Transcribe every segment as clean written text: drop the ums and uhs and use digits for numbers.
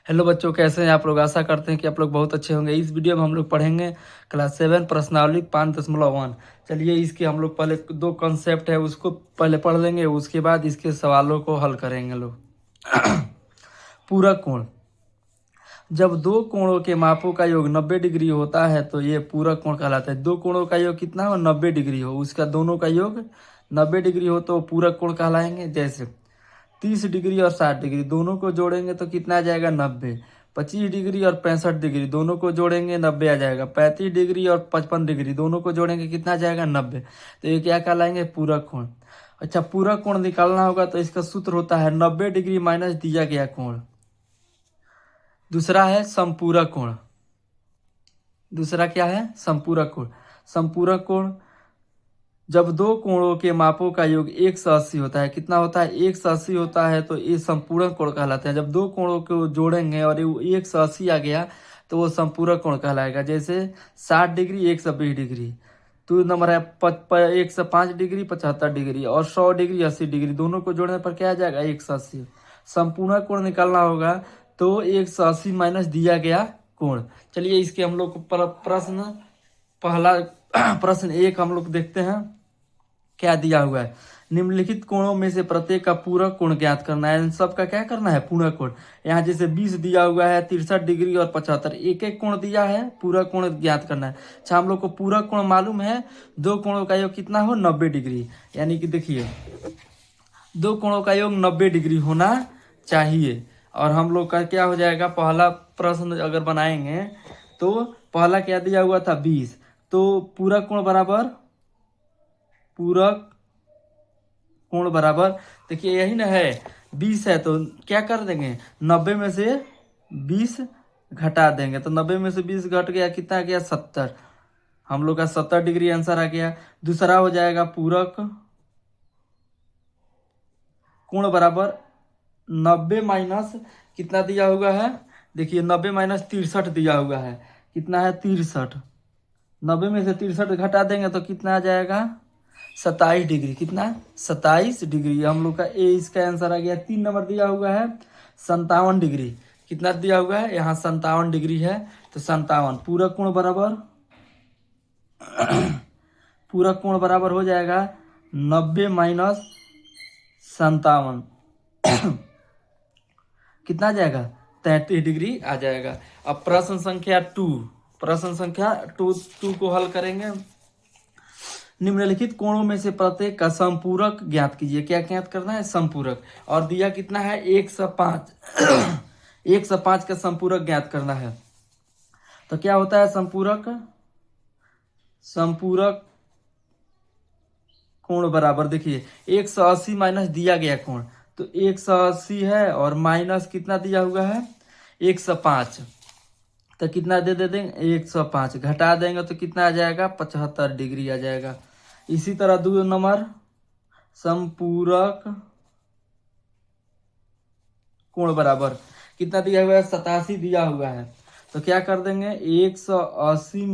Hello बच्चों, कैसे हैं आप लोग। आशा करते हैं कि आप लोग बहुत अच्छे होंगे। इस वीडियो में हम लोग पढ़ेंगे क्लास 7 प्रश्नावली 5.1। चलिए, इसके हम लोग पहले दो कॉन्सेप्ट है उसको पहले पढ़ लेंगे, उसके बाद इसके सवालों को हल करेंगे लोग। पूरक कोण। जब दो कोणों के मापों का योग 90 डिग्री होता है तो ये पूरक कोण कहलाता है। दो कोणों का योग कितना हो, 90 डिग्री हो, उसका दोनों का योग 90 डिग्री हो तो पूरक कोण कहलाएंगे। जैसे 30 डिग्री और 60 डिग्री दोनों को जोड़ेंगे तो कितना आ जाएगा, 90। 25 डिग्री और 65 डिग्री दोनों को जोड़ेंगे 90 आ जाएगा। 35 डिग्री और 55 डिग्री दोनों को जोड़ेंगे कितना आ जाएगा, 90। तो ये क्या कहलाएंगे, पूरक कोण। अच्छा, पूरक कोण निकालना होगा तो इसका सूत्र होता है 90 डिग्री माइनस दिया गया कोण। दूसरा है संपूरक कोण। दूसरा क्या है, संपूरक कोण। संपूरक कोण जब दो कोणों के मापों का योग 180 होता है, कितना होता है, 180 होता है तो ये संपूरक कोण कहलाते हैं। जब दो कोणों को जोड़ेंगे और वो 180 आ गया तो वो संपूरक कोण कहलाएगा। जैसे 60 डिग्री 120 डिग्री, तो नंबर है 105 डिग्री 75 डिग्री और 100 डिग्री 80 डिग्री दोनों को जोड़ने पर क्या आ जाएगा, 180। संपूर्ण कोण निकालना होगा तो 180 माइनस दिया गया कोण। चलिए, इसके हम लोग प्रश्न पहला प्रश्न एक हम लोग देखते हैं क्या दिया हुआ है। निम्नलिखित कोणों में से प्रत्येक का पूरक कोण ज्ञात करना है। इन सब का क्या करना है, पूरक कोण। यहाँ जैसे 20 दिया हुआ है, 63 डिग्री और 75, एक एक कोण दिया है, पूरक कोण ज्ञात करना है। अच्छा, हम लोग को पूरक कोण मालूम है, दो कोणों का योग कितना हो, 90 डिग्री। यानी कि देखिए, दो कोणों का योग 90 डिग्री होना चाहिए। और हम लोग का क्या हो जाएगा, पहला प्रश्न अगर बनाएंगे तो पहला क्या दिया हुआ था, 20, तो पूरक कोण बराबर, पूरक कोण बराबर, देखिए यही ना है, 20 है तो क्या कर देंगे, 90 में से 20 घटा देंगे तो 90 में से 20 घट गया, कितना आ गया, 70। हम लोग का 70 डिग्री आंसर आ गया। दूसरा हो जाएगा पूरक कोण बराबर 90 माइनस कितना दिया हुआ है, देखिए 90 माइनस 63 दिया हुआ है, कितना है, 63। 90 में से 63 घटा देंगे तो कितना आ जाएगा, 27 डिग्री। कितना, 27 डिग्री। हम लोग का ए इसका आंसर आ गया। 3 नंबर दिया हुआ है 57 डिग्री। कितना दिया हुआ है, यहाँ 57 डिग्री है तो 57। पूरक कोण बराबर पूरक कोण बराबर हो जाएगा 90 माइनस 57 कितना आ जाएगा, 33 डिग्री आ जाएगा। अब प्रश्न संख्या 2, प्रश्न संख्या टू को हल करेंगे। निम्नलिखित कोणों में से प्रत्येक का संपूरक ज्ञात कीजिए। क्या ज्ञात करना है, संपूरक। और दिया कितना है, 105 105 का संपूरक ज्ञात करना है। तो क्या होता है संपूरक, संपूरक कोण बराबर, देखिए 180 माइनस दिया गया कोण, तो 180 है और माइनस कितना दिया हुआ है, 105, तो कितना दे देंगे, 105 घटा देंगे तो कितना आ जाएगा, 75 डिग्री आ जाएगा। इसी तरह 2 नंबर संपूरक कोण बराबर कितना दिया हुआ है, 87 दिया हुआ है। तो क्या कर देंगे, 180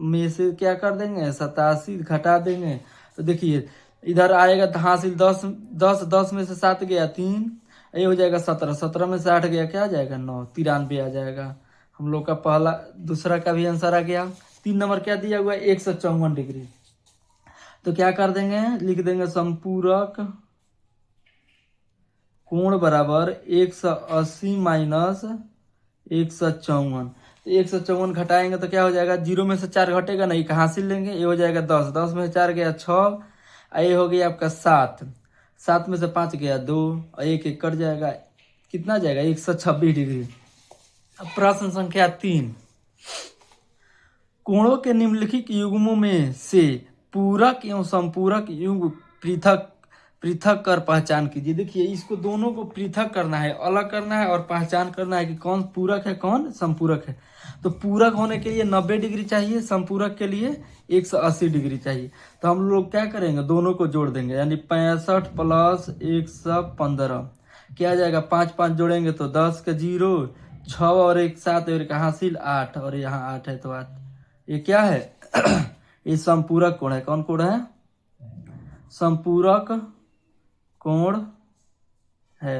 में से क्या कर देंगे, 87 घटा देंगे तो देखिए इधर आएगा हासिल 10 10 10 में से 7 गया 3, ये हो जाएगा 17, 17 में से 8 गया क्या आ जाएगा, 9, 93 आ जाएगा। हम लोग का पहला दूसरा का भी आंसर आ गया। 3 नंबर क्या दिया हुआ है, 154 डिग्री। तो क्या कर देंगे, लिख देंगे संपूरक कोण बराबर 180 माइनस 154। तो 154 घटाएंगे तो क्या हो जाएगा, 0 में से 4 घटेगा नहीं, कहाँ से लेंगे, ये हो जाएगा 10, 10 में से 4 गया 6, ये हो गया आपका 7, 7 में से 5 गया 2, और एक एक कट जाएगा, कितना जाएगा, 126 डिग्री। अब प्रश्न संख्या 3, कोणों के निम्नलिखित युग्मों में से पूरक एवं संपूरक युग्म पृथक पृथक कर पहचान कीजिए। देखिए, इसको दोनों को पृथक करना है, अलग करना है और पहचान करना है कि कौन पूरक है कौन संपूरक है। तो पूरक होने के लिए 90 डिग्री चाहिए, संपूरक के लिए 180 डिग्री चाहिए। तो हम लोग क्या करेंगे, दोनों को जोड़ देंगे, यानी 65 प्लस 115 क्या आ जाएगा, 5 5 जोड़ेंगे तो 10 का 0, 6 और 1 7 और का हासिल 8, और यहाँ 8 है तो 8, ये क्या है ये संपूरक कोण है। कौन कोण है, संपूरक कोण है।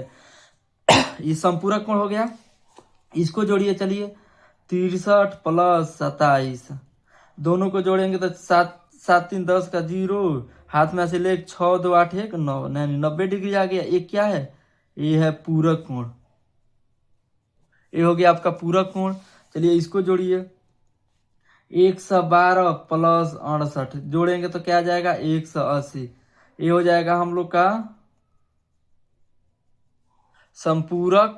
ये संपूरक कोण हो गया। इसको जोड़िए, चलिए 63 प्लस 27, दोनों को जोड़ेंगे तो 7 7 3 10 का 0, हाथ में ऐसे ले 6 2 8 1 9, नहीं 90 डिग्री आ गया। ये क्या है? ये है पूरक कोण। ये हो गया आपका पूरक कोण। चलिए इसको जोड़िए, 112 प्लस 68 जोड़ेंगे तो क्या आ जाएगा? 180। ये हो जाएगा हम लोग का संपूरक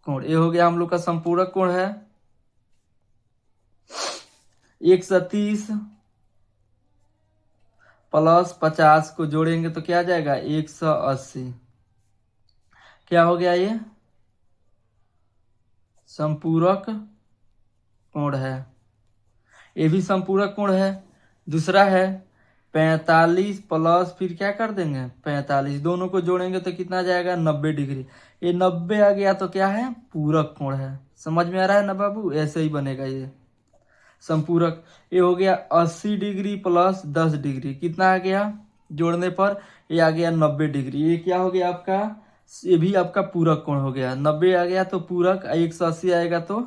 कोण। ये हो गया हम लोग का संपूरक कोण है। 130 प्लस 50 को जोड़ेंगे तो क्या आ जाएगा? 180। क्या हो गया? ये संपूरक कोण है। ये भी संपूरक कोण है। दूसरा है 45 प्लस फिर क्या कर देंगे? 45, दोनों को जोड़ेंगे तो कितना जाएगा? 90 डिग्री। ये 90 आ गया तो क्या है? पूरक कोण है। समझ में आ रहा है ना बाबू? ऐसे ही बनेगा ये संपूरक। ये हो गया 80 डिग्री प्लस 10 डिग्री, कितना आ गया जोड़ने पर? ये आ गया 90 डिग्री। ये क्या हो गया आपका? ये भी आपका पूरक कोण हो गया। 90 आ गया तो पूरक, 180 आएगा तो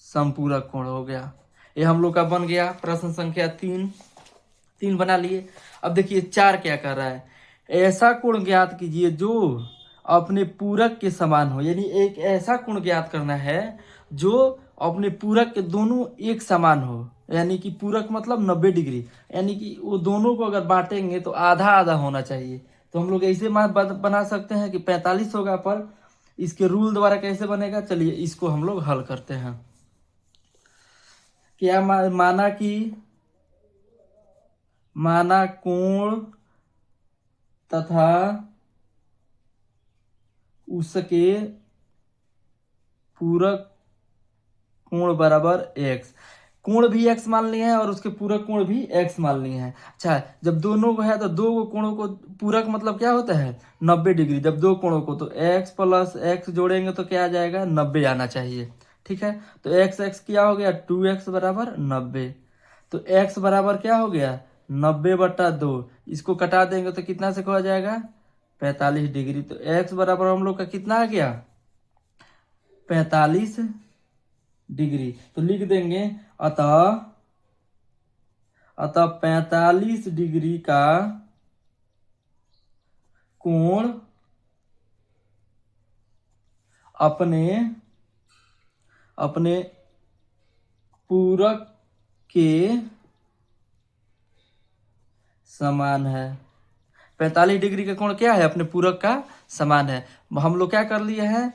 संपूरक कोण हो गया। ये हम लोग का बन गया प्रश्न संख्या 3 बना लिए। अब देखिए 4 क्या कर रहा है? ऐसा कोण ज्ञात कीजिए जो अपने पूरक के समान हो। यानी एक ऐसा कोण ज्ञात करना है जो अपने पूरक के दोनों एक समान हो। यानी कि पूरक मतलब 90 डिग्री, यानी कि वो दोनों को अगर बांटेंगे तो आधा आधा होना चाहिए। तो हम लोग ऐसे बना सकते हैं कि 45 होगा, पर इसके रूल द्वारा कैसे बनेगा? चलिए इसको हम लोग हल करते हैं। क्या माना कोण तथा उसके पूरक कोण बराबर x। कोण भी x मान लिए हैं और उसके पूरक कोण भी x मान लिए हैं। अच्छा, जब दोनों को है तो दो कोणों को पूरक मतलब क्या होता है? 90 डिग्री। जब दो कोणों को तो x प्लस x जोड़ेंगे तो क्या आ जाएगा? 90 आना चाहिए। ठीक है, तो x क्या हो गया? 2x बराबर 90। तो x बराबर क्या हो गया? 90/2। इसको कटा देंगे तो कितना से हो जाएगा? 45 डिग्री। तो x बराबर हम लोग का कितना आ गया? 45 डिग्री। तो लिख देंगे अतः 45 डिग्री का कोण अपने पूरक के समान है। 45 डिग्री का कोण क्या है? अपने पूरक का समान है। हम लोग क्या कर लिए हैं?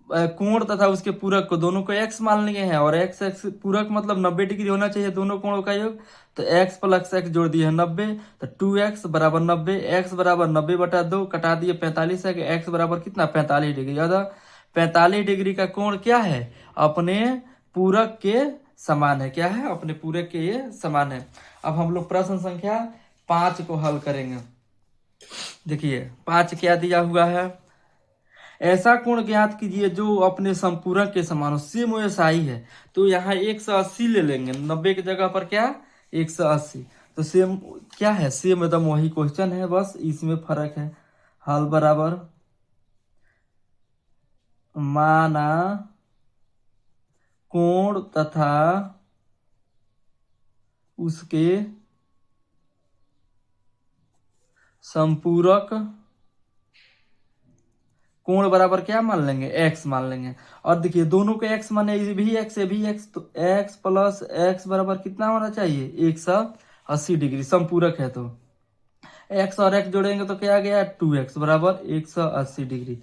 कोण तथा उसके पूरक को दोनों को x मान लिए हैं, और x पूरक मतलब 90 डिग्री होना चाहिए दोनों कोणों का योग। तो x प्लस x जोड़ दिए 90, तो 2x बराबर 90। x बराबर 90/2 कटा दिए 45 है कि x बराबर कितना? 45 डिग्री। अतः 45 डिग्री का कोण क्या है? अपने पूरक के समान है। क्या है? अपने पूरक के ये समान है। अब हम लोग प्रश्न संख्या 5 को हल करेंगे। देखिए 5 क्या दिया हुआ है? ऐसा कोण ज्ञात कीजिए जो अपने संपूरक के समान हो। सेम वैसा ही है, तो यहाँ 180 ले लेंगे। 90 की जगह पर क्या? 180। तो सेम क्या है? सेम एकदम वही क्वेश्चन है, बस इसमें फर्क है। हल बराबर माना कोण तथा उसके संपूरक कोण बराबर क्या मान लेंगे? x मान लेंगे। और देखिए दोनों को x माने, ये भी x ये भी x, तो x प्लस x बराबर कितना होना चाहिए? 180 डिग्री। संपूरक है तो x और x जोड़ेंगे तो क्या आ गया? 2x बराबर 180 डिग्री।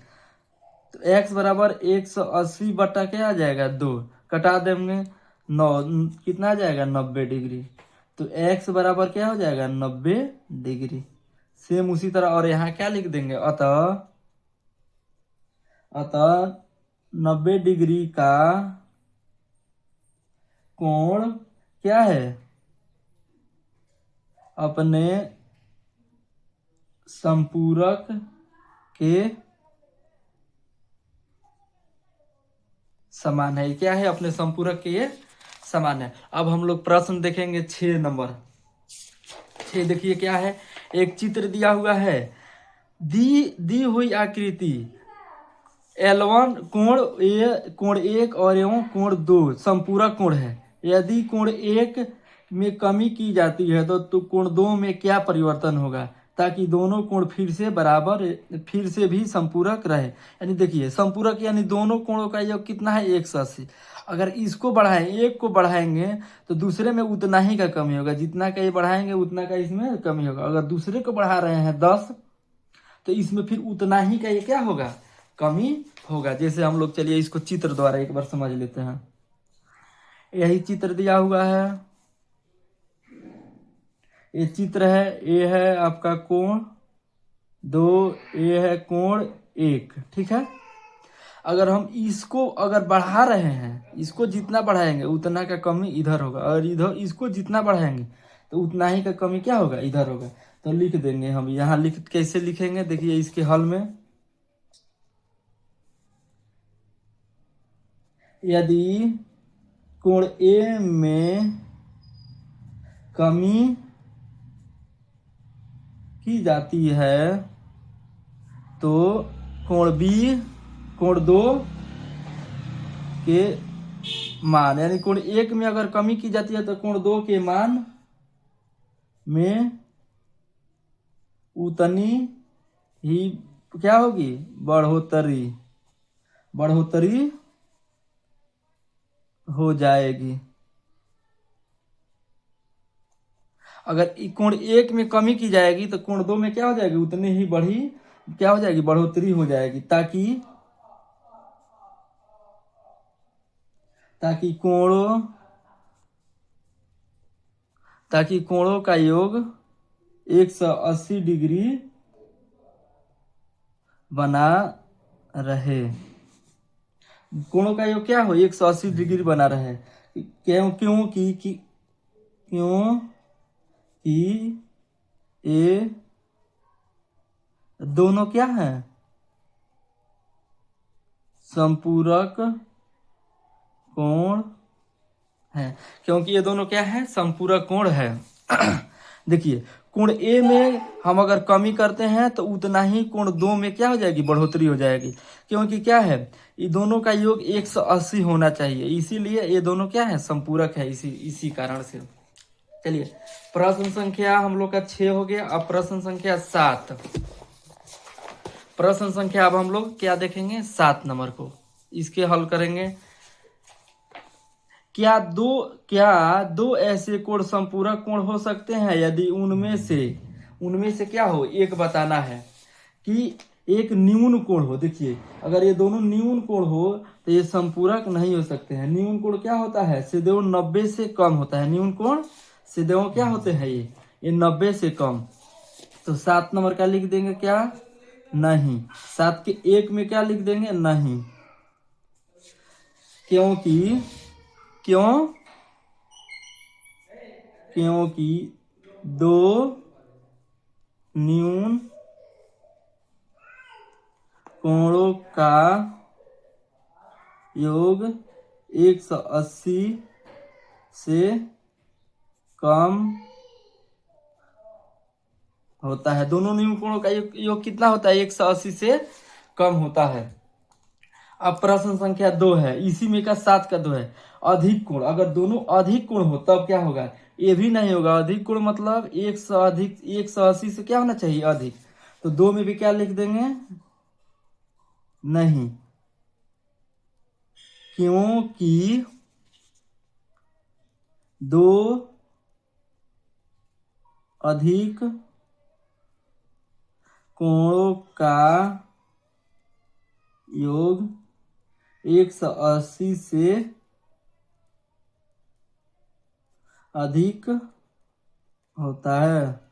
तो x बराबर 180 बटा क्या आ जाएगा? 2, कटा देंगे 9, कितना आ जाएगा? 90 डिग्री। तो x बराबर क्या हो जाएगा? 90 डिग्री। सेम उसी तरह, और यहाँ क्या लिख देंगे? अतः 90 डिग्री का कोण क्या है? अपने संपूरक के समान है। क्या है? अपने संपूरक के ये समान है। अब हम लोग प्रश्न देखेंगे 6 नंबर। 6 देखिए क्या है? एक चित्र दिया हुआ है। दी हुई आकृति L1 कोण एक और एवं कोण दो संपूरक कोण है। यदि कोण एक में कमी की जाती है तो कोण दो में क्या परिवर्तन होगा, ताकि दोनों कोण फिर से भी संपूरक रहे। यानी देखिए संपूरक यानी दोनों कोणों का योग कितना है 180। अगर इसको बढ़ाएं, एक को बढ़ाएंगे तो दूसरे में उतना ही का कमी होगा, जितना का ये बढ़ाएंगे उतना का इसमें कमी होगा। अगर दूसरे को बढ़ा रहे हैं 10 तो इसमें फिर उतना ही का ये क्या होगा, कमी होगा। जैसे हम लोग चलिए इसको चित्र द्वारा एक बार समझ लेते हैं। यही चित्र दिया हुआ है, ये चित्र है, ये है आपका कोण 2, ये है कोण 1, ठीक है। अगर हम इसको अगर बढ़ा रहे हैं, इसको जितना बढ़ाएंगे उतना का कमी इधर होगा, और इधर इसको जितना बढ़ाएंगे तो उतना ही का कमी क्या होगा, इधर होगा। तो लिख देंगे हम यहाँ, कैसे लिखेंगे देखिए इसके हल में। यदि कोण ए में कमी की जाती है तो कोण बी कोण 2 के मान, यानी कोण 1 में अगर कमी की जाती है तो कोण 2 के मान में उतनी ही क्या होगी, बढ़ोतरी हो जाएगी। अगर कोण 1 में कमी की जाएगी तो कोण 2 में क्या हो जाएगी, उतनी ही क्या हो जाएगी, बढ़ोतरी हो जाएगी, ताकि कोणों का योग 180 डिग्री बना रहे। कोणों का योग क्या हो, 180 डिग्री बना रहे। क्योंकि ये दोनों क्या है, संपूरक कोण है। क्योंकि ये दोनों क्या है, संपूरक कोण है। देखिए कोण ए में हम अगर कमी करते हैं तो उतना ही कोण 2 में क्या हो जाएगी, बढ़ोतरी हो जाएगी। क्योंकि क्या है, ये दोनों का योग 180 होना चाहिए, इसीलिए ये दोनों क्या है, संपूरक है, इसी कारण से। चलिए प्रश्न संख्या हम लोग का 6 हो गया। अब प्रश्न संख्या 7। प्रश्न संख्या अब हम लोग क्या देखेंगे, 7 नंबर को, इसके हल करेंगे। क्या दो ऐसे कोण संपूरक कोण हो सकते हैं यदि उनमें से क्या हो, एक बताना है कि एक न्यून कोण हो। देखिए अगर ये दोनों न्यून कोण हो तो ये संपूरक नहीं हो सकते हैं। न्यून कोण क्या होता है, सदैव 90 से कम होता है। न्यून कोण सदैव क्या होते हैं, ये 90 से कम। तो 7 नंबर का लिख देंगे क्या, नहीं। 7 के 1 में क्या लिख देंगे, नहीं। क्योंकि दो न्यून कोणों का योग 180 से कम होता है। दोनों न्यून कोणों का योग कितना होता है, 180 से कम होता है। अब प्रश्न संख्या 2 है, इसी में का 7 का 2 है। अधिक कोण, अगर दोनों अधिक कोण हो तब क्या होगा, ये भी नहीं होगा। अधिक कोण मतलब 180 से क्या होना चाहिए, अधिक। तो 2 में भी क्या लिख देंगे, नहीं। क्योंकि दो अधिक कोणों का योग 180 से अधिक होता है।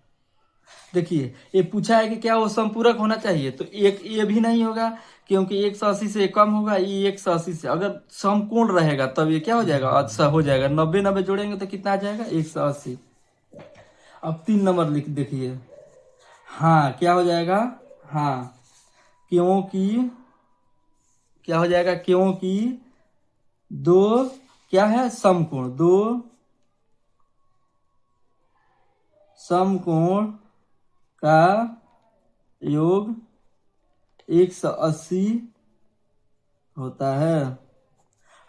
देखिए ये पूछा है कि क्या वो संपूरक होना चाहिए, तो एक ये भी नहीं होगा क्योंकि 180 से कम होगा। ये 180 से अगर समकोण रहेगा तब ये क्या हो जाएगा, अच्छा हो जाएगा। 90 जोड़ेंगे तो कितना आ जाएगा, 180। अब 3 नंबर लिख देखिए, हाँ क्या हो जाएगा, हाँ क्योंकि क्या हो जाएगा, क्योंकि दो क्या है, समकोण, दो समकोण का योग 180 होता है।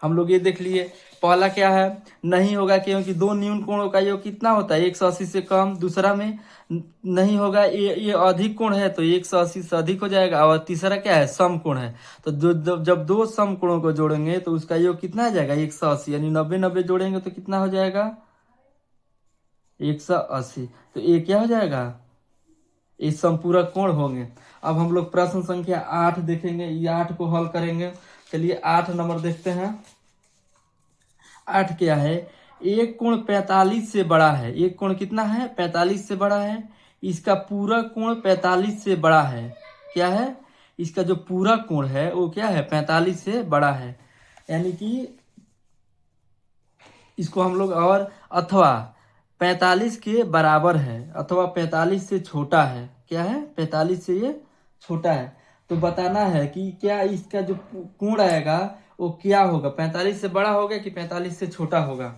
हम लोग ये देख लिए, पहला क्या है, नहीं होगा क्योंकि दो न्यून कोणों का योग कितना होता है 180 से कम। दूसरा में नहीं होगा, ये अधिक कोण है तो 180 से अधिक हो जाएगा। और तीसरा क्या है, सम कोण है। तो जब दो सम कोणों को जोड़ेंगे तो उसका योग कितना आ जाएगा 180, यानी 90 90 जोड़ेंगे तो कितना हो जाएगा 180। तो ये क्या हो जाएगा, ये संपूरक कोण होंगे। अब हम लोग प्रश्न संख्या 8 देखेंगे, ये 8 को हल करेंगे। चलिए 8 नंबर देखते हैं। 8 क्या है, एक कोण 45 से बड़ा है। एक कोण कितना है, 45 से बड़ा है। इसका पूरा कोण 45 से बड़ा है। क्या है, इसका जो पूरा कोण है वो क्या है 45 से बड़ा है। यानी कि इसको हम लोग, और अथवा 45 के बराबर है, अथवा 45 से छोटा है। क्या है, 45 से ये छोटा है। तो बताना है कि क्या इसका जो कोण आएगा वो क्या होगा, 45 से बड़ा होगा कि 45 से छोटा होगा।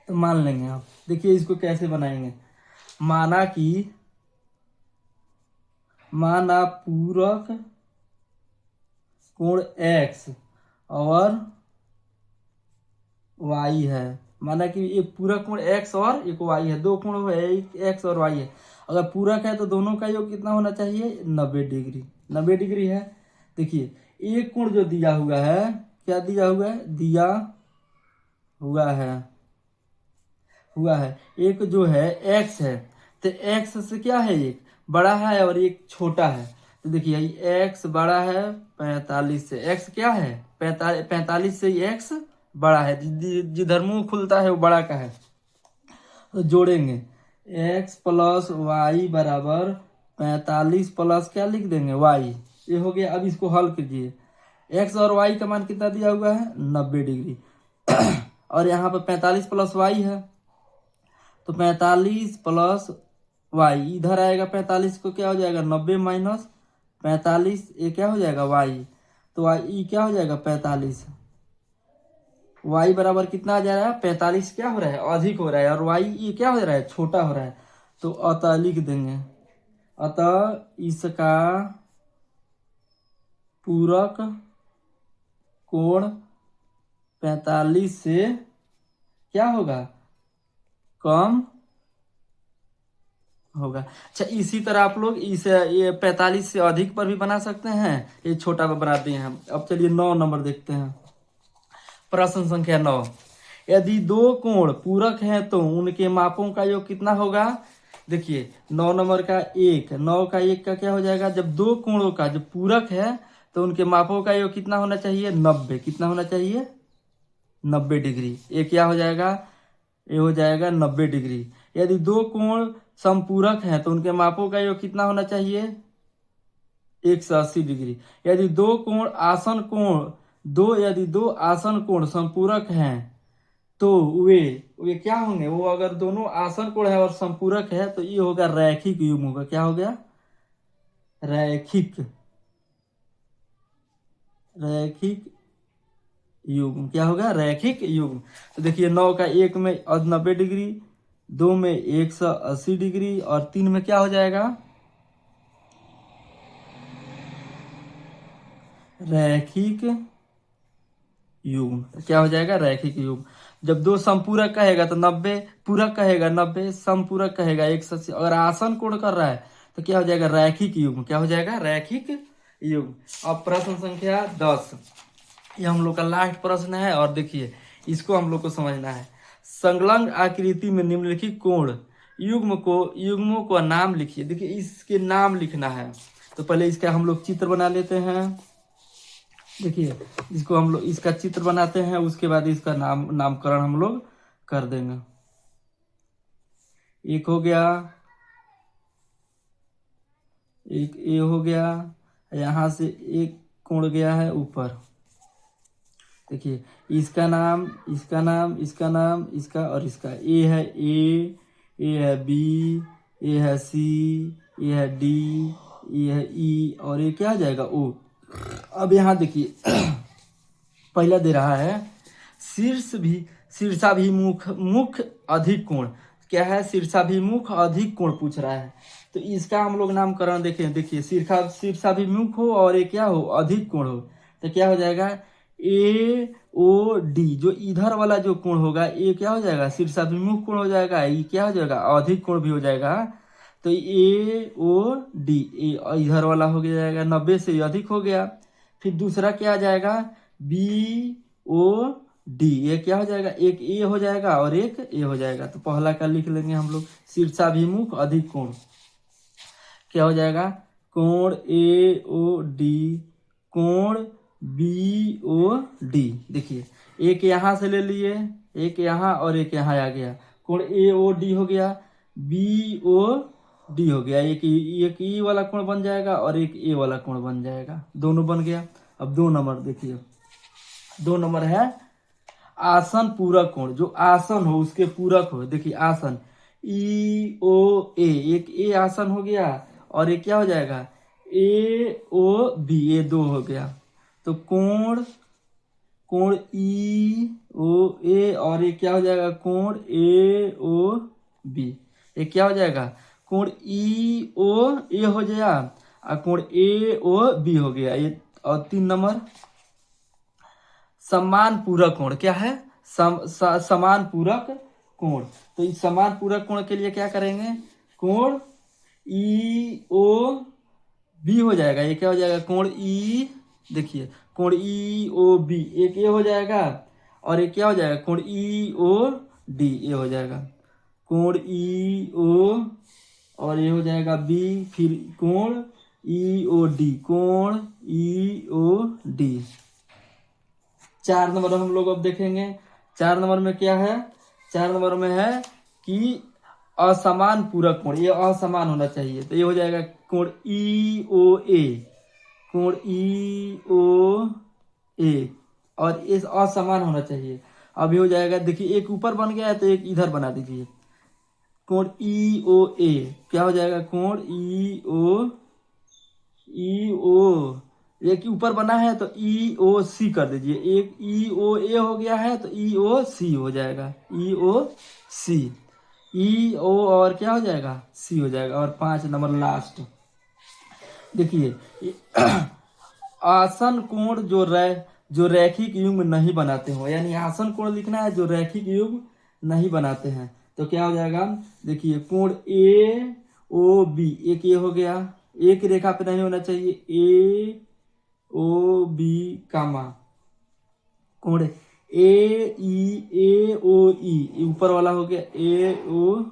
तो मान लेंगे आप, देखिए इसको कैसे बनाएंगे। माना पूरक कोण x और y है। माना कि एक पूरक कोण x और एक y है, दो कोण है, एक x और y है। अगर पूरक है तो दोनों का योग कितना होना चाहिए 90 डिग्री। 90 डिग्री है। देखिए एक कोण जो दिया हुआ है, क्या दिया हुआ है एक जो है x है। तो x से क्या है, एक बड़ा है और एक छोटा है। तो देखिए x बड़ा है 45 से, x क्या है 45 से x बड़ा है। जिधर मुंह खुलता है वो बड़ा का है। तो जोड़ेंगे x प्लस वाई बराबर 45 प्लस क्या लिख देंगे y, ये हो गया। अब इसको हल कीजिए, x और y का मान कितना दिया हुआ है 90 डिग्री और यहाँ पर 45 प्लस y है। तो 45 प्लस वाई इधर आएगा, 45 को क्या हो जाएगा 90 माइनस 45, ये क्या हो जाएगा y। तो y क्या हो जाएगा 45, y बराबर कितना आ जा रहा है 45 क्या हो रहा है अधिक हो रहा है, और y ये क्या हो रहा है छोटा हो रहा है। तो अतः लिख देंगे, अतः इसका पूरक कोण 45 से क्या होगा कम होगा। अच्छा इसी तरह आप लोग इसे ये 45 से अधिक पर भी बना सकते हैं, ये छोटा पर बना दिए हैं। अब चलिए 9 नंबर देखते हैं। प्रश्न संख्या 9, यदि दो कोण पूरक हैं तो उनके मापों का योग कितना होगा। देखिए 9 नंबर का 1, 9 का 1 का क्या हो जाएगा, जब दो कोणों का जो पूरक है तो उनके मापों का योग कितना होना चाहिए 90। कितना होना चाहिए 90 डिग्री। ये क्या हो जाएगा, ये हो जाएगा 90 डिग्री। यदि दो कोण समपूरक हैं तो उनके मापों का योग कितना होना चाहिए 180 डिग्री। यदि दो आसन कोण संपूरक हैं तो वे क्या होंगे, वो अगर दोनों आसन कोण है और संपूरक है तो ये होगा रैखिक युग्म होगा। क्या हो गया रैखिक युग्म। क्या होगा रैखिक युग्म। तो देखिए 9 का 1 में 90 डिग्री, 2 में 180 डिग्री और 3 में क्या हो जाएगा रैखिक युग्म। क्या हो जाएगा रैखिक युग्म। जब दो समपूरक कहेगा तो 90, पूरक कहेगा 90, समपूरक कहेगा 180। अगर आसन कोण कर रहा है तो क्या हो जाएगा रैखिक युग्म। क्या हो जाएगा रैखिक युग्म। अब प्रश्न संख्या 10, ये हम लोग का लास्ट प्रश्न है और देखिए इसको हम लोग को समझना है। संलग्न आकृति में निम्नलिखित कोण युग्मों को नाम लिखिए। देखिए इसके नाम लिखना है, तो पहले इसका हम लोग चित्र बना लेते हैं। देखिए इसको हम लोग इसका चित्र बनाते हैं, उसके बाद इसका नामकरण हम लोग कर देंगे। एक हो गया, एक ए हो गया, यहां से एक कोण गया है ऊपर। देखिए इसका नाम इसका और इसका, ए है ए है बी, ए है सी, ए है डी, ए है ई और ये क्या आ जाएगा ओ। अब यहाँ देखिए पहला दे रहा है शीर्षाभिमुख मुख अधिक कोण। क्या है शीर्षाभिमुख अधिक कोण पूछ रहा है, तो इसका हम लोग नामकरण देखिए शीर्षाभिमुख हो और ये क्या हो अधिक कोण हो। तो क्या हो जाएगा ए ओ डी, जो इधर वाला जो कोण होगा ये क्या हो जाएगा शीर्षाभिमुख कोण हो जाएगा, ये क्या हो जाएगा अधिक कोण भी हो जाएगा। तो ए ओ डी इधर वाला हो गया जाएगा 90 से अधिक हो गया। फिर दूसरा क्या आ जाएगा बी ओ डी, ये क्या हो जाएगा एक ए हो जाएगा और एक ए हो जाएगा। तो पहला का लिख लेंगे हम लोग शीर्षाभिमुख अधिक कोण, क्या हो जाएगा कोण ए ओ डी कोण बी ओ डी। देखिए एक यहाँ से ले लिए, एक यहाँ और एक यहाँ आ गया, कोण ए ओ डी हो गया, बी ओ डी हो गया, एक ई वाला कोण बन जाएगा और एक ए वाला कोण बन जाएगा, दोनों बन गया। अब 2 नंबर देखिए, 2 नंबर है आसन पूरक कोण, जो आसन हो उसके पूरक हो। देखिए आसन ई ओ ए, एक ए आसन हो गया और एक क्या हो जाएगा ए ओ बी, ये 2 हो गया। तो कोण कोण ई ओ ए और ये क्या हो जाएगा कोण ए ओ बी, ये क्या हो जाएगा कोण ई ओ ए हो गया और कोण ए ओ बी हो गया ये। और 3 नंबर समान पूरक कोण, क्या है समान पूरक कोण। तो इस समान पूरक कोण के लिए क्या करेंगे कोण ई ओ बी हो जाएगा, ये क्या हो जाएगा कोण ई, देखिए कोण ई ओ बी, एक ए हो जाएगा और एक क्या हो जाएगा कोण ई ओ डी, ए हो जाएगा कोण ई ओ और ये हो जाएगा बी, फिर कोण ई ओ डी, कोण ई ओ डी। 4 नंबर हम लोग अब देखेंगे। 4 नंबर में क्या है, 4 नंबर में है कि असमान पूरक कोण, ये असमान होना चाहिए। तो ये हो जाएगा कोण ई ओ ए, कोण ई ओ ए और इस असमान होना चाहिए। अब ये हो जाएगा देखिए एक ऊपर बन गया है तो एक इधर बना दीजिए, कोण ई ओ ए क्या हो जाएगा कोण ई ओ, एक ऊपर बना है तो ई ओ सी कर दीजिए, एक ई ओ ए हो गया है तो ई ओ सी हो जाएगा, ई ओ सी, ई ओ और क्या हो जाएगा सी हो जाएगा। और 5 नंबर लास्ट देखिए आसन कोण जो रैखिक युग्म नहीं बनाते हो, यानी आसन कोण लिखना है जो रैखिक युग्म नहीं बनाते हैं। तो क्या हो जाएगा देखिए कोण ए ओ बी, एक ये हो गया, एक रेखा पे नहीं होना चाहिए, ए ओ बी कामा कोण ए ओ ई, ऊपर वाला हो गया ए ओ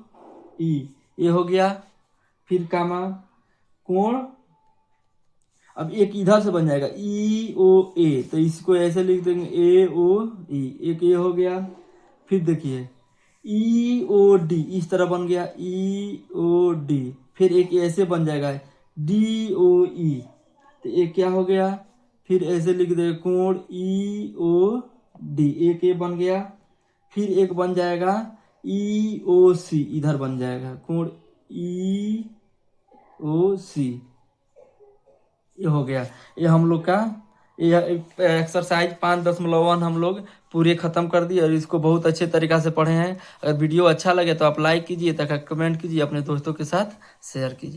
ई, ये हो गया, फिर कामा कोण, अब एक इधर से बन जाएगा ई ओ ए, तो इसको ऐसे लिख देंगे ए ओ ई, एक ये हो गया। फिर देखिए ई ओ डी इस तरह बन गया ई ओ डी, फिर एक ऐसे बन जाएगा डी ओ ई, तो एक क्या हो गया, फिर ऐसे लिख देंगे कोण ई ओ डी, एक ये बन गया। फिर एक बन जाएगा ई ओ सी, इधर बन जाएगा कोण ई ओ सी, ये हो गया। ये हम लोग का ये एक्सरसाइज 5.1 हम लोग पूरे खत्म कर दिए और इसको बहुत अच्छे तरीका से पढ़े हैं। अगर वीडियो अच्छा लगे तो आप लाइक कीजिए, तथा कमेंट कीजिए, अपने दोस्तों के साथ शेयर कीजिए।